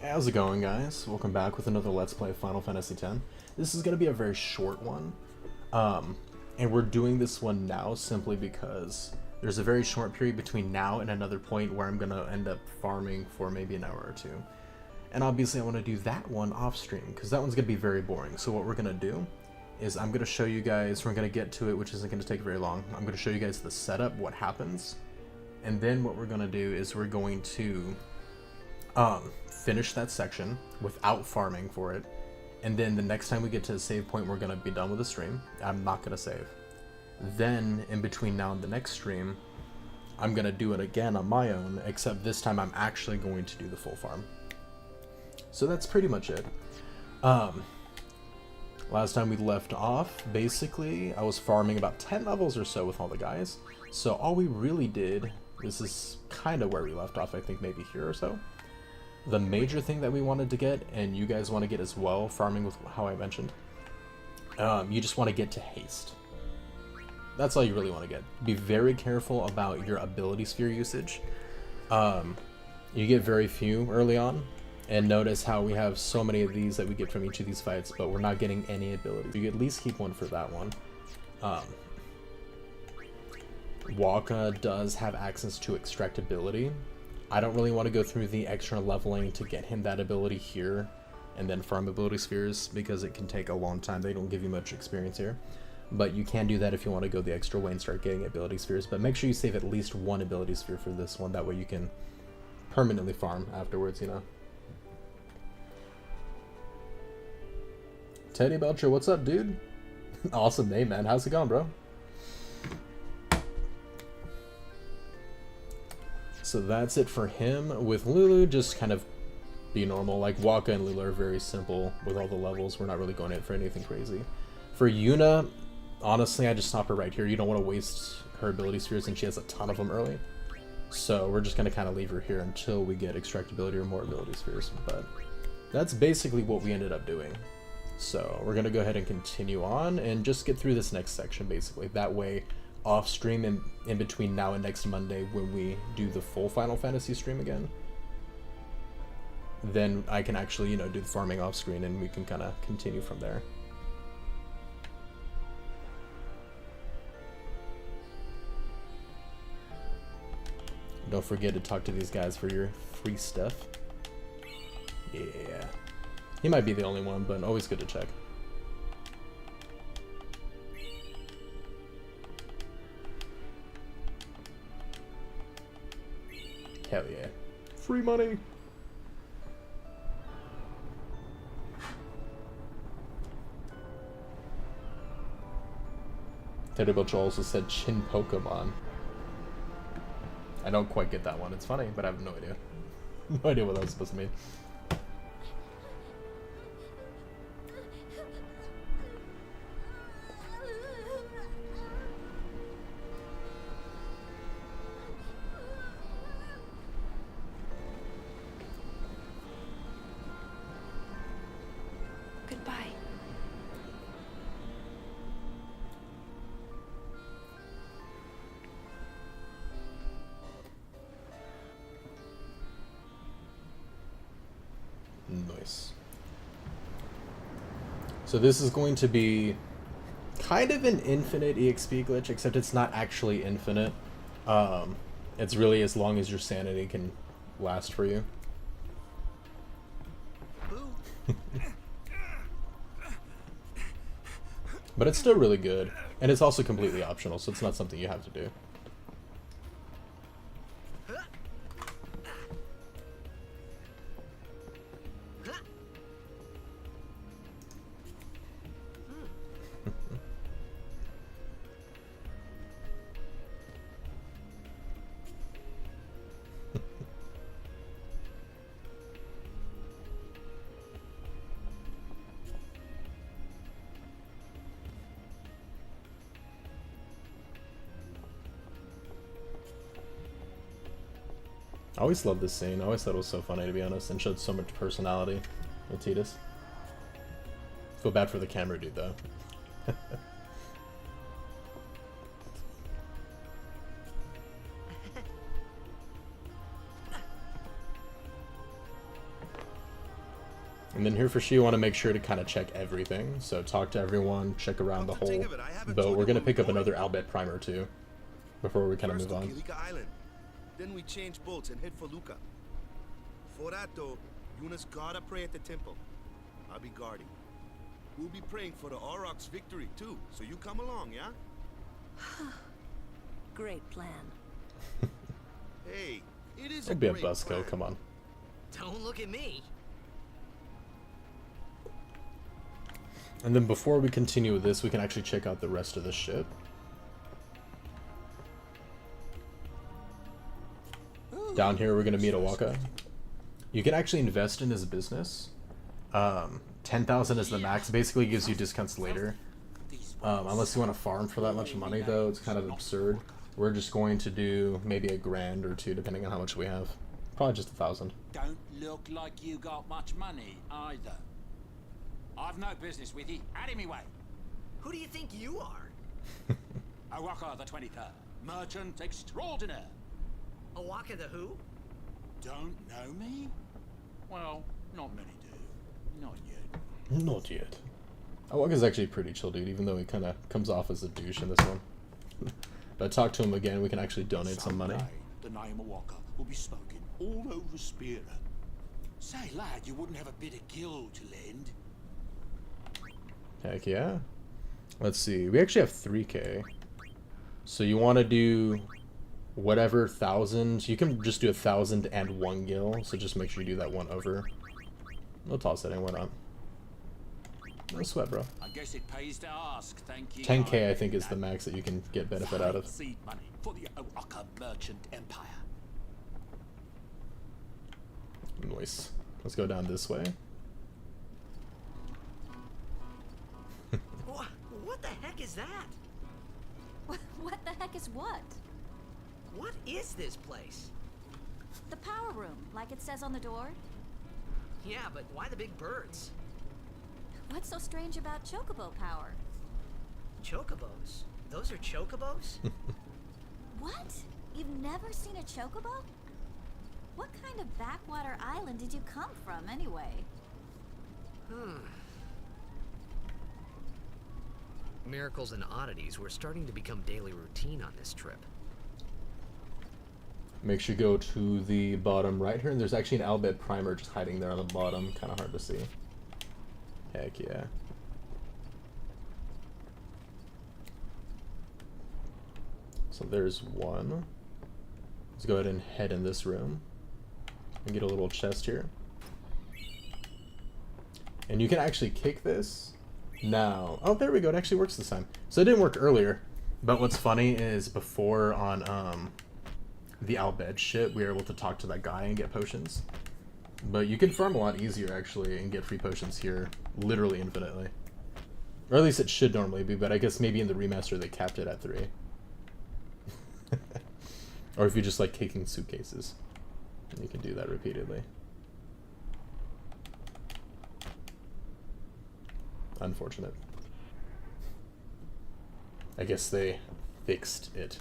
How's it going, guys? Welcome back with another Let's Play Final Fantasy X. This is going to be a very short one, and we're doing this one now simply because there's a very short period between now and another point where I'm going to end up farming for maybe an hour or two. And obviously I want to do that one off stream, because that one's going to be very boring. So what we're going to do is I'm going to show you guys, we're going to get to it, which isn't going to take very long. I'm going to show you guys the setup, what happens, and then what we're going to do is we're going to finish that section without farming for it, and then the next time we get to a save point we're gonna be done with the stream. I'm not gonna save. Then in between now and the next stream I'm gonna do it again on my own, except this time I'm actually going to do the full farm. So that's pretty much it. Last time we left off, basically I was farming about 10 levels or so with all the guys, so all we really did, this is kind of where we left off, I think maybe here or so. The major thing that we wanted to get, and you guys want to get as well, farming with how I mentioned, you just want to get to haste. That's all you really want to get. Be very careful about your ability sphere usage. You get very few early on, and notice how we have so many of these that we get from each of these fights, but we're not getting any abilities. You at least keep one for that one. Wakka does have access to extractability. I don't really want to go through the extra leveling to get him that ability here and then farm ability spheres, because it can take a long time. They don't give you much experience here, but you can do that if you want to go the extra way and start getting ability spheres. But make sure you save at least one ability sphere for this one, that way you can permanently farm afterwards, you know. Teddy Belcher, what's up, dude? Awesome name, man. How's it going, bro? So that's it for him. With Lulu, just kind of be normal. Like, Wakka and Lulu are very simple with all the levels. We're not really going in for anything crazy. For Yuna, honestly, I just stop her right here. You don't want to waste her ability spheres, and she has a ton of them early. So we're just going to kind of leave her here until we get extractability or more ability spheres. But that's basically what we ended up doing. So we're going to go ahead and continue on and just get through this next section, basically. That way, off stream in between now and next Monday, when we do the full Final Fantasy stream again, then I can actually, you know, do the farming off screen and we can kind of continue from there. Don't forget to talk to these guys for your free stuff. Yeah, he might be the only one, but always good to check. Hell yeah. Free money! Teddy Belcher also said Chin Pokemon. I don't quite get that one. It's funny, but I have no idea. No idea what that was supposed to mean. Nice. So this is going to be kind of an infinite EXP glitch, except it's not actually infinite. It's really as long as your sanity can last for you. But it's still really good, and it's also completely optional, so it's not something you have to do. I always loved this scene. I always thought it was so funny, to be honest, and showed so much personality with Tidus. Feel bad for the camera dude, though. And then here for sure you want to make sure to kind of check everything. So talk to everyone, check around the whole boat. We're going to pick up another Albet primer too, before we kind of move on. Kilika Island. Then we change boats and head for Luca. For that though, Yunus gotta pray at the temple. I'll be guarding. We'll be praying for the Aurochs' victory too, so you come along, yeah? Great plan. Hey, it is Don't a be a great buzzkill, plan. come on. Don't look at me. And then before we continue with this, we can actually check out the rest of the ship. Down here, we're going to meet Awaka. You can actually invest in his business. 10,000 is the max. Basically gives you discounts later. Unless you want to farm for that much money, though, it's kind of absurd. We're just going to do maybe $1,000 or $2,000, depending on how much we have. Probably just 1,000. Don't look like you got much money, either. I've no business with you. Out of me way. Who do you think you are? Awaka the 23rd. Merchant extraordinaire. Awaka the who? Don't know me? Well, not many do. Not yet. Not yet. Awaka's actually a pretty chill dude, even though he kind of comes off as a douche in this one. But talk to him again, we can actually donate some money. Someday, the name Awaka will be spoken all over Spira. Say, lad, you wouldn't have a bit of gil to lend? Heck yeah. Let's see. We actually have 3K. So you want to do whatever 1,000. You can just do 1,000 and 1 gil. So just make sure you do that one over. We'll toss that in. Why not? No sweat, bro. I guess it pays to ask, thank you. 10K I think is the max that you can get benefit out of. Seed money for the Awaka merchant empire. Nice. Let's go down this way. What the heck is that? What the heck is what? What is this place? The power room, like it says on the door? Yeah, but why the big birds? What's so strange about chocobo power? Chocobos? Those are chocobos? What? You've never seen a chocobo? What kind of backwater island did you come from, anyway? Miracles and oddities were starting to become daily routine on this trip. Make sure you go to the bottom right here, and there's actually an Albet primer just hiding there on the bottom. Kind of hard to see. Heck yeah. So there's one. Let's go ahead and head in this room and get a little chest here. And you can actually kick this now. Oh, there we go. It actually works this time. So it didn't work earlier, but what's funny is before on the Albed ship, we were able to talk to that guy and get potions. But you can farm a lot easier actually and get free potions here literally infinitely. Or at least it should normally be, but I guess maybe in the remaster they capped it at 3. Or if you just like kicking suitcases, you can do that repeatedly. Unfortunate. I guess they fixed it.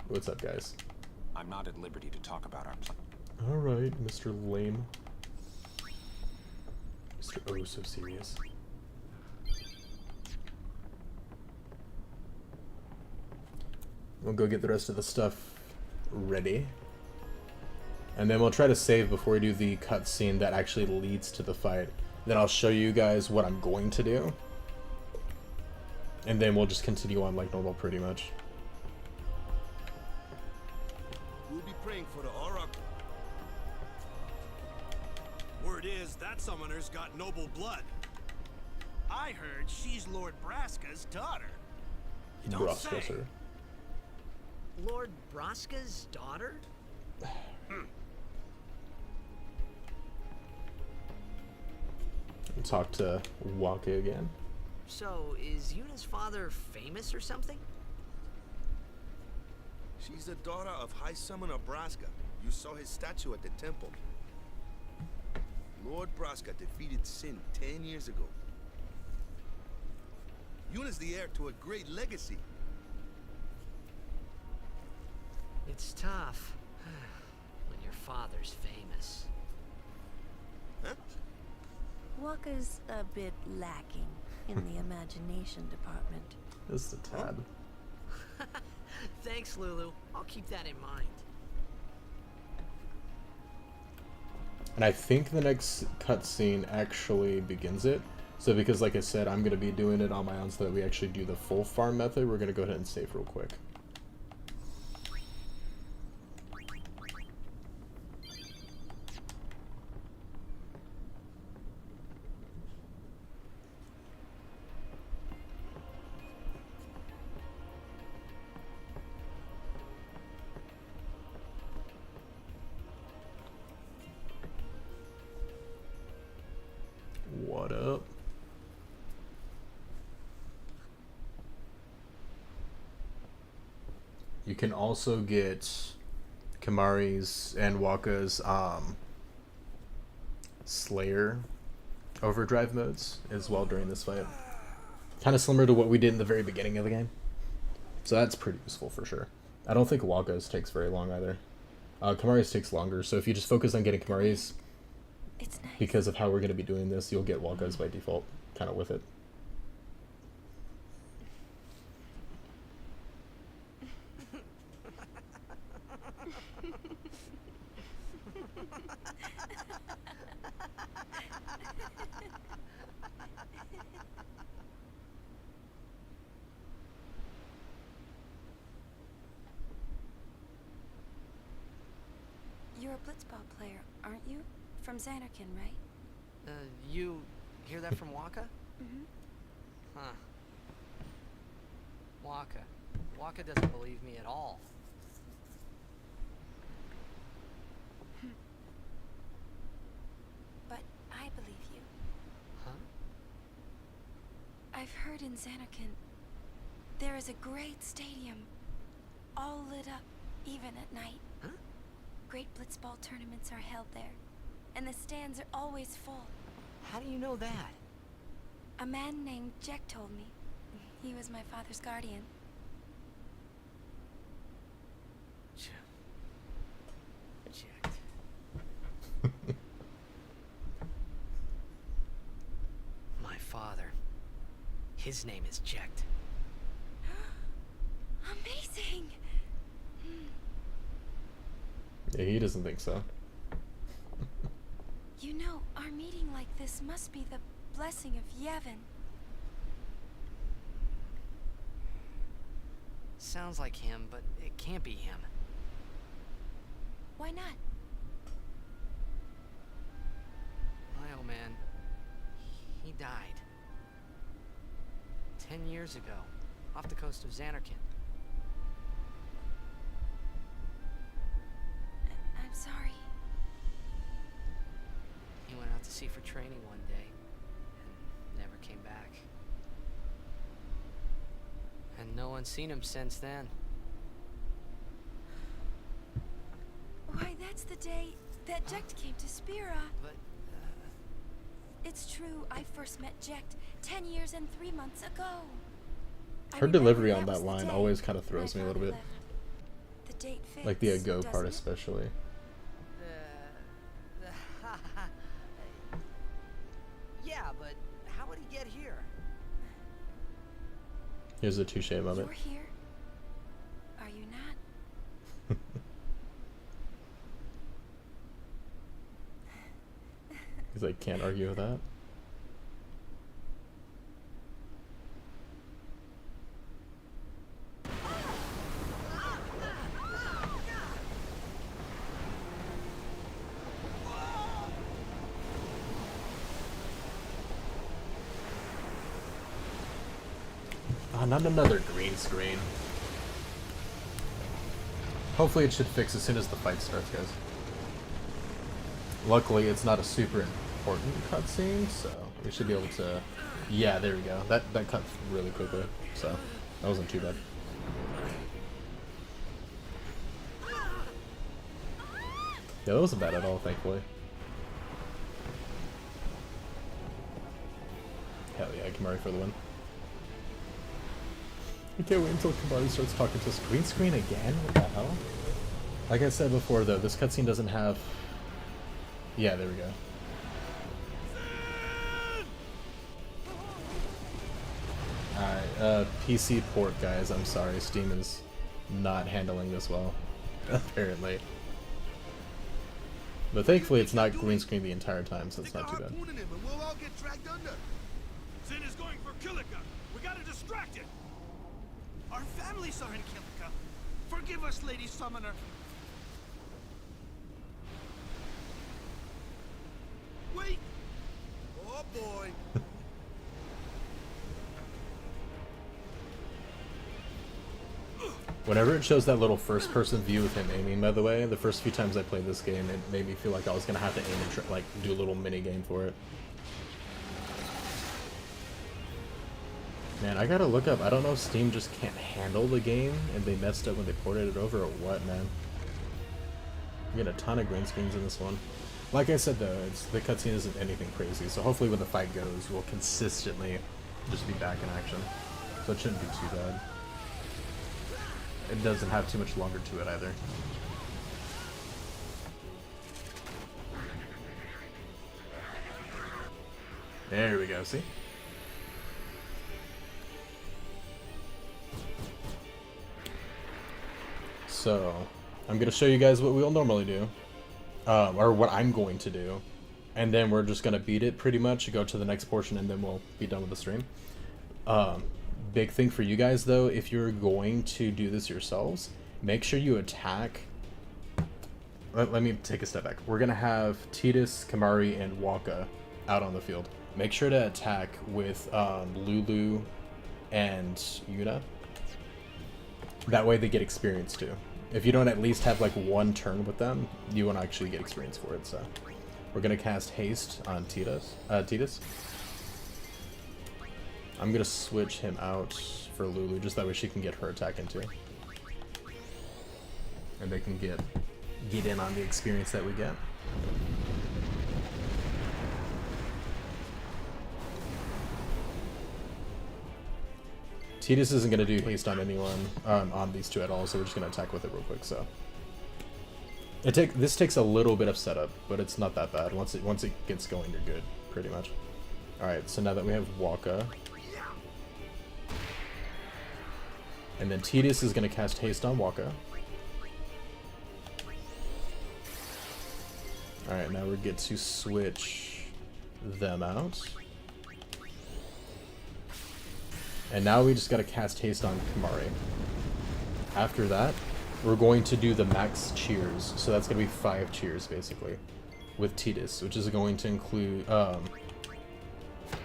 What's up, guys? I'm not at liberty to talk about our plan. Alright, Mr. Lame. Mr. Oh so serious. We'll go get the rest of the stuff ready. And then we'll try to save before we do the cutscene that actually leads to the fight. Then I'll show you guys what I'm going to do. And then we'll just continue on like normal pretty much. We'll be praying for the Auroch. Word is that summoner's got noble blood. I heard she's Lord Braska's daughter. You don't Braska, say. sir. Lord Braska's daughter? Talk to Waka again. So, is Yuna's father famous or something? She's the daughter of High Summoner Braska. You saw his statue at the temple. Lord Braska defeated Sin 10 years ago. Yuna's the heir to a great legacy. It's tough when your father's famous. Huh? Walker's a bit lacking in the imagination department. Just a tad. Thanks, Lulu. I'll keep that in mind. And I think the next cutscene actually begins it. So because, like I said, I'm going to be doing it on my own so that we actually do the full farm method, we're going to go ahead and save real quick. What up? You can also get Kimahri's and Wakka's Slayer overdrive modes as well during this fight. Kind of similar to what we did in the very beginning of the game. So that's pretty useful for sure. I don't think Wakka's takes very long either. Kimahri's takes longer, so if you just focus on getting Kimahri's, It's nice. because of how we're going to be doing this, you'll get Wakka's by default, kind of with it. You're a blitzball player, aren't you? From Xanarkin, right? You hear that from Wakka? Mm-hmm. Huh. Wakka doesn't believe me at all. But I believe you. Huh? I've heard in Xanarkin there is a great stadium, all lit up, even at night. Huh? Great blitzball tournaments are held there, and the stands are always full. How do you know that? A man named Jack told me. He was my father's guardian. Checked. My father. His name is Jecht. Amazing! Yeah, he doesn't think so. You know, our meeting like this must be the blessing of Yevon. Sounds like him, but it can't be him. Why not? My old man, he died. 10 years ago, off the coast of Xanarkin. I'm sorry. He went out to sea for training one day, and never came back. And no one's seen him since then. Why, that's the day that Jecht came to Spira. But, It's true, I first met Jecht 10 years and 3 months ago. I Her remember delivery on was that the line day always kind of my throws me a little father bit. left. The date fits, Like the ago part doesn't it? especially. yeah, but how would he get here? Here's a touche moment. You're here. Are you not? He's like, can't argue with that. Ah, not another green screen. Hopefully it should fix as soon as the fight starts, guys. Luckily, it's not a super important cutscene, so we should be able to... Yeah, there we go. That cut really quickly, so that wasn't too bad. Yeah, that wasn't bad at all, thankfully. Hell yeah, Kimahri for the win. I can't wait until Kimahri starts talking to us. Green screen again? What the hell? Like I said before, though, this cutscene doesn't have... Yeah, there we go. PC port, guys. I'm sorry, Steam is not handling this well, apparently. But thankfully, it's not green screen the entire time, so it's not too bad. Harpooning him and we'll all get dragged under. Zin is going for Kilika. We gotta distract it. Our families are in Kilika. Forgive us, Lady Summoner. Wait. Oh boy. Whenever it shows that little first-person view of him aiming, by the way, the first few times I played this game, it made me feel like I was gonna have to aim and like do a little mini game for it. Man, I gotta look up. I don't know if Steam just can't handle the game and they messed up when they ported it over or what, man. You get a ton of green screens in this one. Like I said though, the cutscene isn't anything crazy, so hopefully when the fight goes, we'll consistently just be back in action. So it shouldn't be too bad. It doesn't have too much longer to it either. There we go, see? So, I'm going to show you guys what we'll normally do. Or what I'm going to do. And then we're just going to beat it pretty much, go to the next portion, and then we'll be done with the stream. Big thing for you guys though, if you're going to do this yourselves, make sure you attack. Let me take a step back. We're gonna have Tidus, Kimahri, and Wakka out on the field. Make sure to attack with Lulu and Yuna. That way they get experience too. If you don't at least have like one turn with them, you won't actually get experience for it. So we're gonna cast Haste on Tidus. I'm gonna switch him out for Lulu, just that way she can get her attack in too. And they can get in on the experience that we get. Tidus isn't gonna do haste on anyone on these two at all, so we're just gonna attack with it real quick. So this takes a little bit of setup, but it's not that bad. Once it gets going, you're good, pretty much. All right, so now that we have Wakka. And then Tidus is going to cast Haste on Wakka. Alright, now we get to switch them out. And now we just got to cast Haste on Kimahri. After that, we're going to do the max cheers. So that's going to be 5 cheers, basically, with Tidus, which is going to include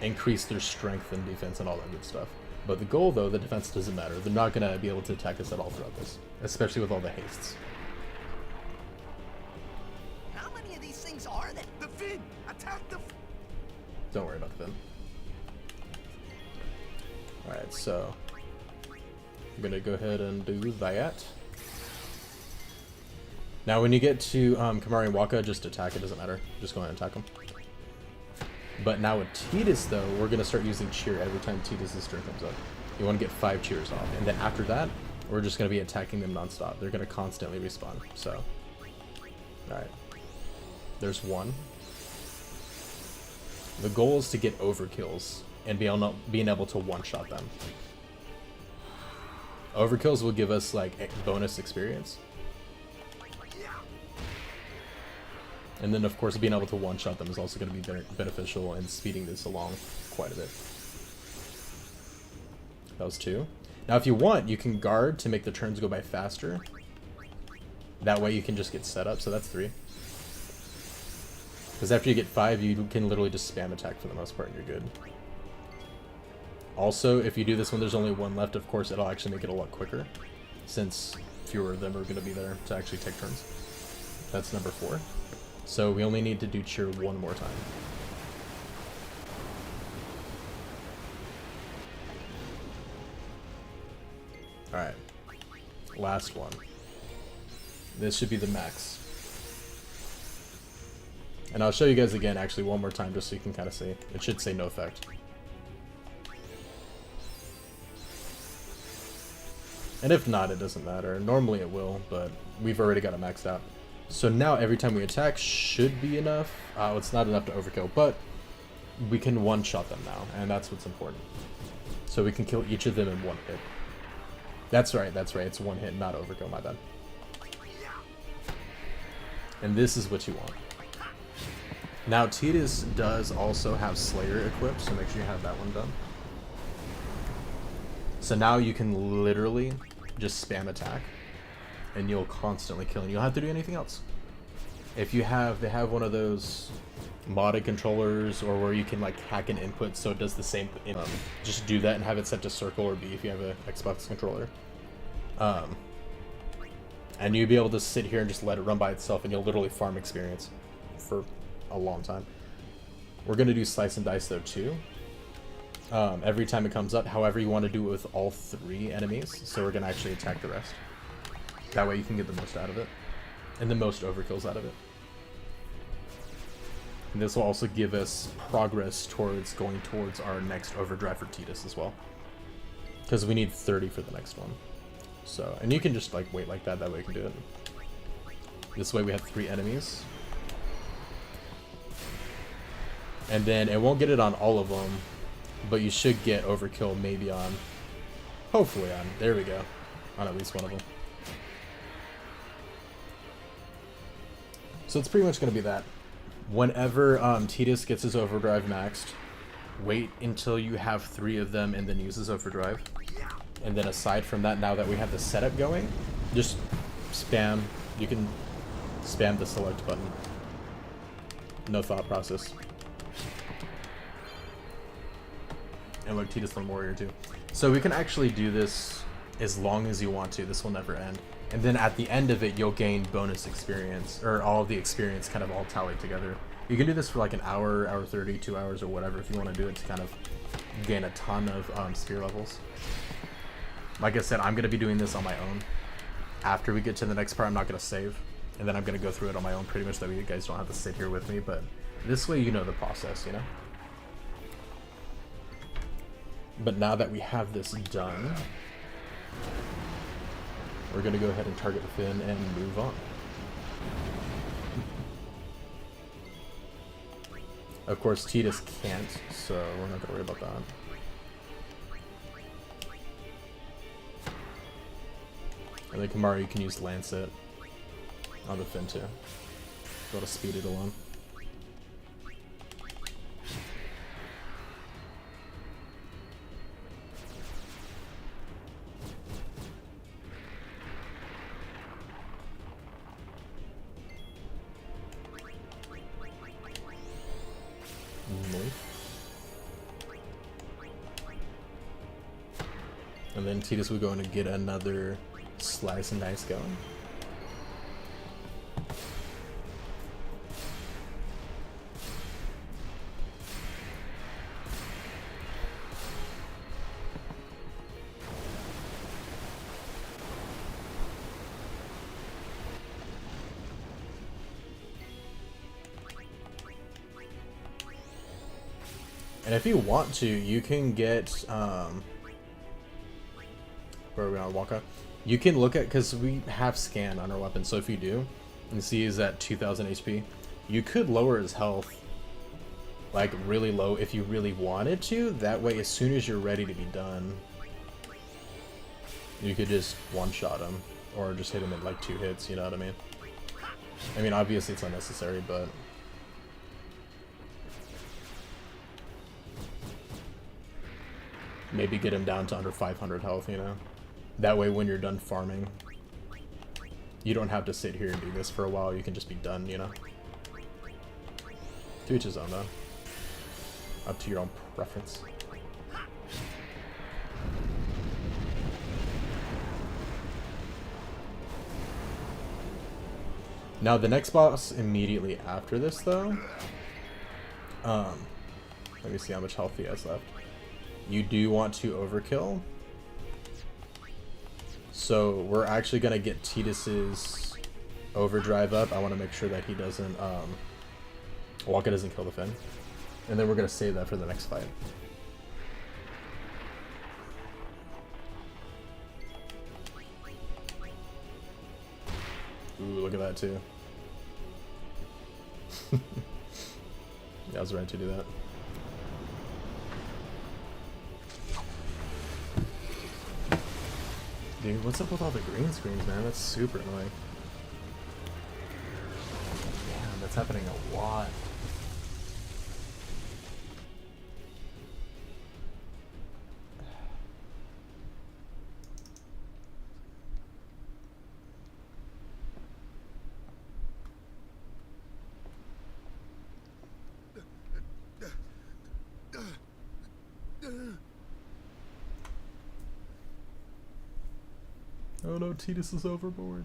increase their strength and defense and all that good stuff. But the goal, though, the defense doesn't matter. They're not going to be able to attack us at all throughout this, especially with all the hastes. How many of these things are there? The Finn! Attack the... Don't worry about the Finn. Alright, so I'm going to go ahead and do that. Now, when you get to Kimahri and Wakka, just attack. It doesn't matter. Just go ahead and attack them. But now with Tidus, though, we're going to start using cheer every time Tidus' turn comes up. You want to get 5 cheers off. And then after that, we're just going to be attacking them nonstop. They're going to constantly respawn. So, alright. There's 1. The goal is to get overkills and being able to one-shot them. Overkills will give us, like, bonus experience. And then, of course, being able to one-shot them is also going to be beneficial in speeding this along quite a bit. That was 2. Now, if you want, you can guard to make the turns go by faster. That way you can just get set up, so that's 3. Because after you get 5, you can literally just spam attack for the most part, and you're good. Also, if you do this when there's only 1 left, of course, it'll actually make it a lot quicker, since fewer of them are going to be there to actually take turns. That's number 4. So we only need to do cheer 1 more time. Alright. Last one. This should be the max. And I'll show you guys again actually one more time just so you can kind of see. It should say no effect. And if not, it doesn't matter. Normally it will, but we've already got it maxed out. So now every time we attack should be enough. It's not enough to overkill, but we can one-shot them now, and that's what's important. So we can kill each of them in one hit. That's right, it's one hit, not overkill, my bad. And this is what you want. Now, Tidus does also have Slayer equipped, so make sure you have that one done. So now you can literally just spam attack, and you'll constantly kill, and you don't have to do anything else. If you have, they have one of those modded controllers, or where you can like hack an input so it does the same. Just do that and have it set to circle or B if you have an Xbox controller. And you'll be able to sit here and just let it run by itself, and you'll literally farm experience for a long time. We're gonna do slice and dice though too. Every time it comes up, however you want to do it with all 3 enemies. So we're gonna actually attack the rest. That way you can get the most out of it, and the most overkills out of it. And this will also give us progress towards going towards our next overdrive for Tidus as well, because we need 30 for the next one. So, and you can just like wait like that. That way you can do it. This way we have 3 enemies, and then it won't get it on all of them, but you should get overkill maybe on, hopefully on, there we go, on at least one of them. So it's pretty much going to be that. Whenever Tidus gets his overdrive maxed, wait until you have 3 of them and then use his overdrive. And then aside from that, now that we have the setup going, just spam. You can spam the select button. No thought process. And look, Tidus Flame Warrior too. So we can actually do this as long as you want to. This will never end. And then at the end of it, you'll gain bonus experience, or all of the experience kind of all tallied together. You can do this for like an hour, hour 30, 2 hours, or whatever if you want to do it to kind of gain a ton of spear levels. Like I said, I'm going to be doing this on my own. After we get to the next part, I'm not going to save. And then I'm going to go through it on my own pretty much, that way you guys don't have to sit here with me. But this way you know the process, you know? But now that we have this done, we're going to go ahead and target Finn and move on. Of course, Tidus can't, so we're not going to worry about that. And then Kamaru, you can use Lancet on the Finn too. Got to speed it along. And then Tidus will go in and get another slice and dice going. And if you want to, you can get, where are we on Waka? You can look at, because we have scan on our weapon, so if you do, and see he's at 2000 HP, you could lower his health, like, really low if you really wanted to. That way, as soon as you're ready to be done, you could just one-shot him, or just hit him at, like, 2 hits, you know what I mean? I mean, obviously it's unnecessary, but... maybe get him down to under 500 health, you know? That way when you're done farming, you don't have to sit here and do this for a while, you can just be done, you know? To each his own, though. Up to your own preference. Now the next boss immediately after this, though, let me see how much health he has left. You do want to overkill. So we're actually going to get Tidus's overdrive up. I want to make sure that he doesn't, Waka doesn't kill the Finn. And then we're going to save that for the next fight. Ooh, look at that too. Yeah, I was right to do that. Dude, what's up with all the green screens, man? That's super annoying. Damn, that's happening a lot. Oh no, Tidus is overboard.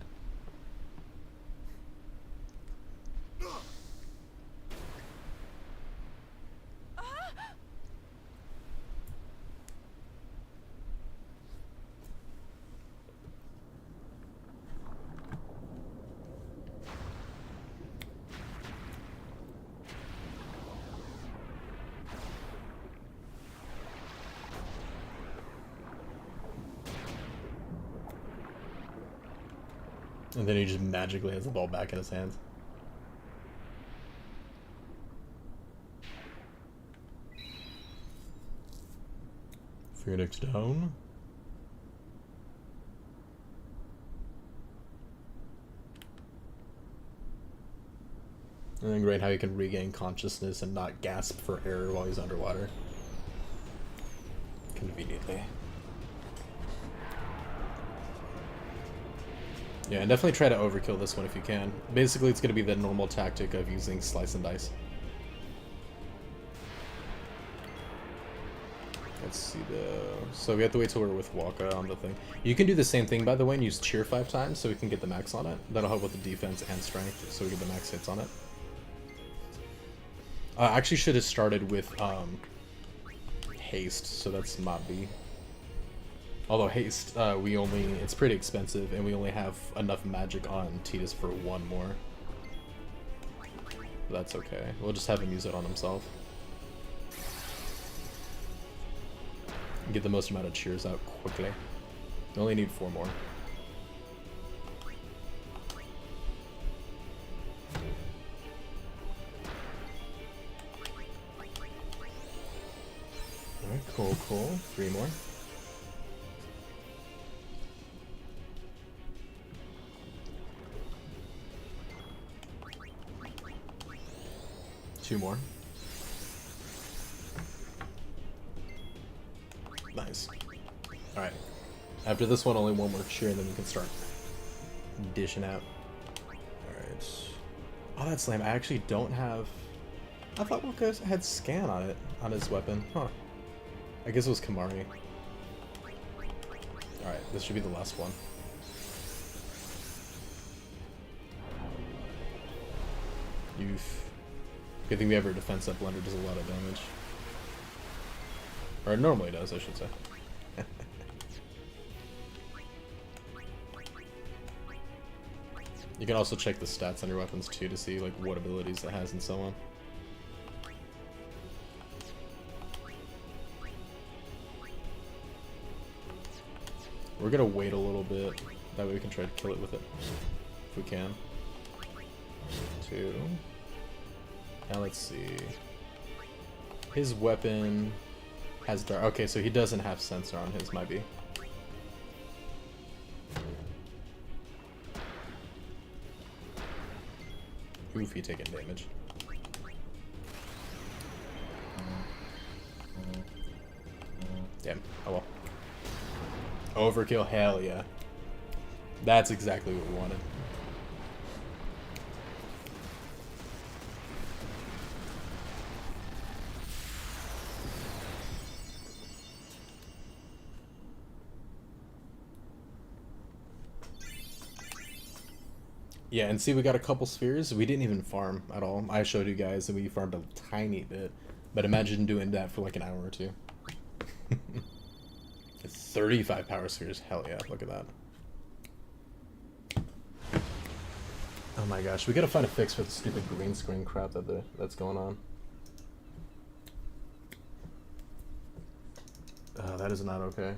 And then he just magically has the ball back in his hands. Phoenix down. And then great how he can regain consciousness and not gasp for air while he's underwater. Conveniently. Yeah, and definitely try to overkill this one if you can. Basically, it's going to be the normal tactic of using slice and dice. Let's see so we have to wait till we're with Waka on the thing. You can do the same thing, by the way, and use cheer 5 times so we can get the max on it. That'll help with the defense and strength, so we get the max hits on it. I actually should have started with haste, so that's not B. Although haste, it's pretty expensive, and we only have enough magic on Tidus for one more. But that's okay. We'll just have him use it on himself. Get the most amount of cheers out quickly. We only need 4 more. Alright, cool, cool. 3 more. Two more. Nice. Alright. After this one, only 1 more cheer, and then we can start dishing out. Alright. Oh, that slam. I actually don't have... I thought Wilco had scan on it, on his weapon. Huh. I guess it was Kimahri. Alright, this should be the last one. Good thing we have our defense up. Blender does a lot of damage. Or it normally does, I should say. You can also check the stats on your weapons too to see like what abilities it has and so on. We're gonna wait a little bit, that way we can try to kill it with it, if we can. 2. Now let's see. His weapon has dark. Okay, so he doesn't have sensor on his, might be. Oof, he taking damage. Damn, oh well. Overkill, hell yeah. That's exactly what we wanted. Yeah, and see, we got a couple spheres. We didn't even farm at all. I showed you guys that we farmed a tiny bit. But imagine doing that for like an hour or 2. 35 power spheres. Hell yeah, look at that. Oh my gosh, we gotta find a fix for the stupid green screen crap that's going on. That is not okay.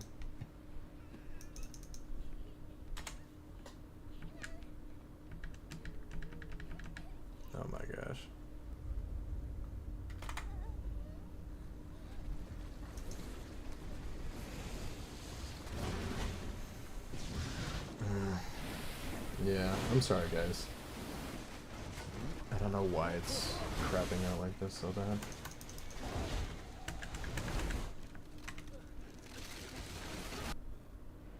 Oh my gosh. Yeah, I'm sorry, guys. I don't know why it's crapping out like this so bad.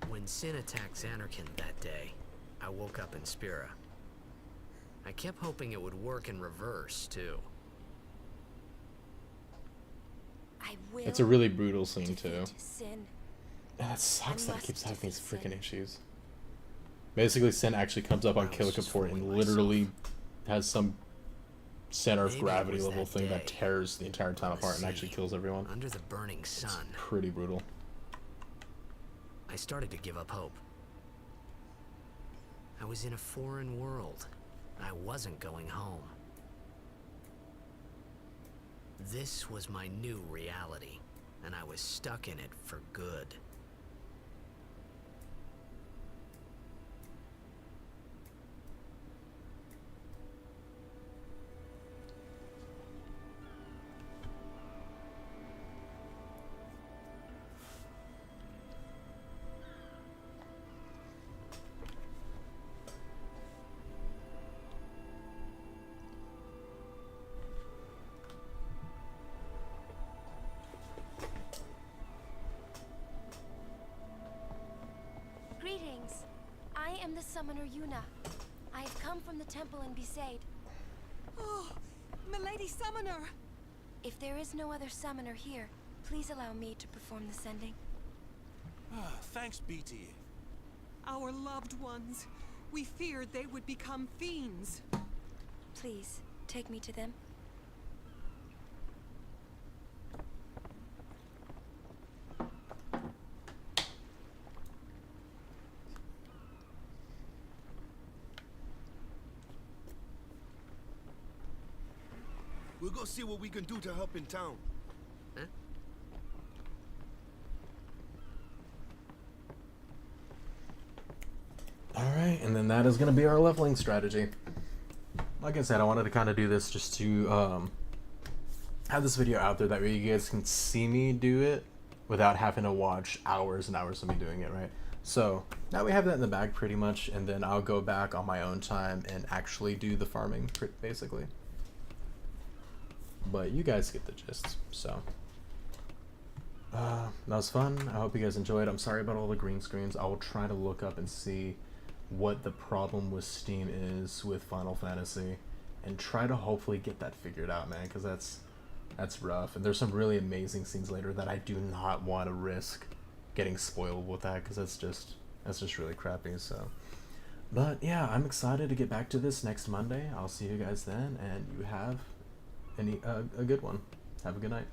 When Sin attacked Xanarkand that day, I woke up in Spira. I kept hoping it would work in reverse, too. I will. It's a really brutal scene, too. defeat Sin. And it sucks that it must keeps having these defeat freaking Sin. issues. Basically, Sin actually comes up on I was Kilika just Port and fooling literally has some center of Maybe it gravity was level that thing that day tears the entire town on the apart and actually sea, kills everyone. Under the burning sun, Pretty brutal. I started to give up hope. I was in a foreign world. I wasn't going home. This was my new reality, and I was stuck in it for good. Greetings. I am the summoner Yuna. I have come from the temple in Besaid. Oh, Milady Summoner! If there is no other summoner here, please allow me to perform the sending. Ah, thanks, BT. Our loved ones. We feared they would become fiends. Please, take me to them. We'll go see what we can do to help in town. Huh? Alright, and then that is going to be our leveling strategy. Like I said, I wanted to kind of do this just to have this video out there, that way you guys can see me do it without having to watch hours and hours of me doing it, right? So now we have that in the bag pretty much, and then I'll go back on my own time and actually do the farming, basically. But you guys get the gist, so. That was fun. I hope you guys enjoyed. I'm sorry about all the green screens. I will try to look up and see what the problem with Steam is with Final Fantasy and try to hopefully get that figured out, man, because that's rough. And there's some really amazing scenes later that I do not want to risk getting spoiled with that, because that's just really crappy. So, but yeah, I'm excited to get back to this next Monday. I'll see you guys then, and you have a good one. Have a good night.